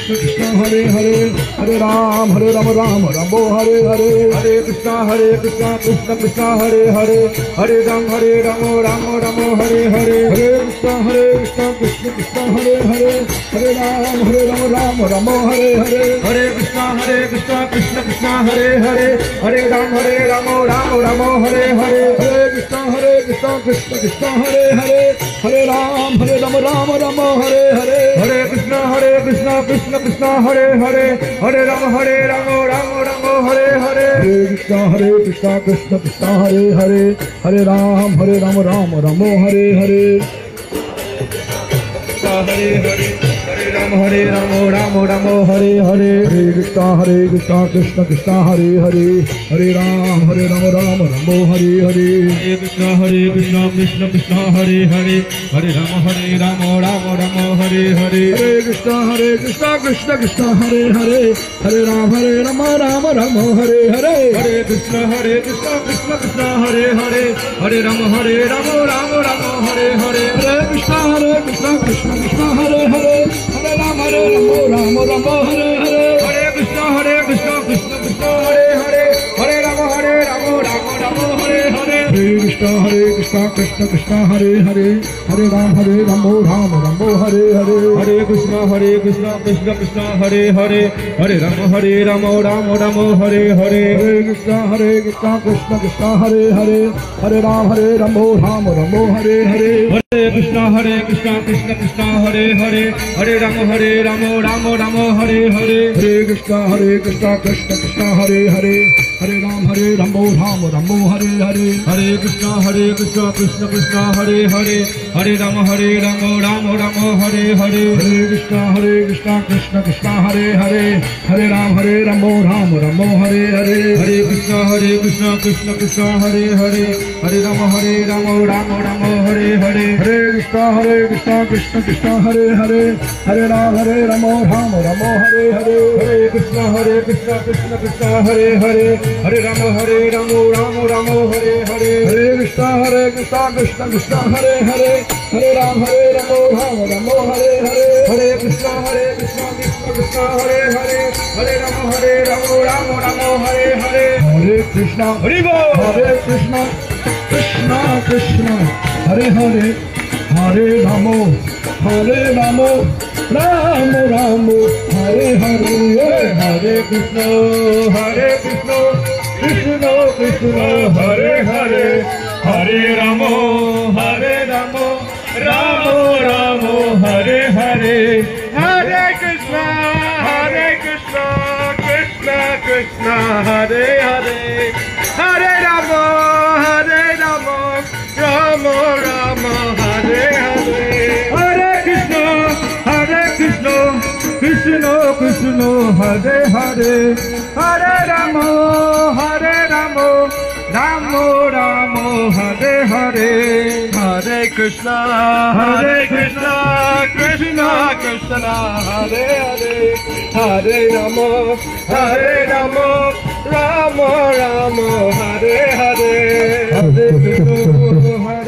Krishna Krishna Hare Hare Hare Ram Ram Ram Hare Hare Hare Krishna Krishna Krishna Hare Hare Hare Ram Ram Hare Hare Hare Krishna Krishna Krishna Hare Hare Hare Ram Ram Hare Hare Hare Krishna Krishna Krishna Hare Hare Hare Ram Ram Hare Hare Hare Krishna Krishna Krishna Hare Hare Hare Ram Ram Hare Hare Hare Krishna Krishna Krishna Hare Hare Hare Ram Ram Hare Hare Hare Krishna Krishna Krishna Hare Hare Hare Ram Ram Hare Hare Hare Hare Hare Ram Ram Hare Hare Hare Krishna Krishna Krishna Hare Hare Hare Ram Ram Hare Hare Hare Krishna Krishna Krishna Hare Hare Hare Ram Ram Hare Hare Hare Krishna Krishna Krishna Hare Hare Hare Ram Ram Hare Hare Hare Krishna Krishna Krishna Hare Hare Hare Ram Ram Hare Hare Hare Krishna Krishna Krishna Hare Hare Hare Ram Ram Hare Hare Hare Krishna Krishna Krishna Hare Hare Hare Ram Ram Hare Hare Hare Krishna Krishna Krishna Hare Hare Hare Ram Ram Hare Hare Hare Krishna Krishna Krishna Hare Hare Hare Ram Ram Hare Hare Hare Krishna Krishna Krishna Hare Hare Hare Ram Ram Hare Hare Hare Krishna Krishna Krishna Hare Hare Hare Ram Ram Hare Hare Hare Krishna Krishna Krishna Hare Hare Hare Ram Ram Hare Hare Hare Krishna Krishna Krishna Hare Hare Hare Ram Ram Hare Hare Hare Krishna Krishna Krishna Hare Hare Hare Ram Ram Hare Hare Hare Krishna Krishna Krishna Hare Hare Hare Ram Ram Hare Hare Hare Krishna Krishna Krishna Hare Hare Hare Ram Ram Hare Hare Hare Krishna Krishna Krishna Hare Hare Hare Ram Ram Hare Hare Hare Krishna Krishna Krishna Hare Hare Hare Ram Ram Hare Hare Hare Krishna Krishna Krishna Hare Hare Hare Ram Ram Hare Hare Hare Krishna Hare Krishna Krishna Krishna Hare Hare Hare Ramo Ramo Ramo Hare Hare Hare Krishna Krishna Krishna Hare Hare Hare Ramo Ramo Ramo Hare Hare Hare Krishna Krishna Krishna Hare Hare Hare Ramo Ramo Ramo Hare Hare Hare Krishna Krishna Krishna Hare Hare Hare Ramo Ramo Hare Hare Hare Krishna Krishna Krishna Hare Hare Hare Ramo Ramo Ramo Hare Hare Hare Krishna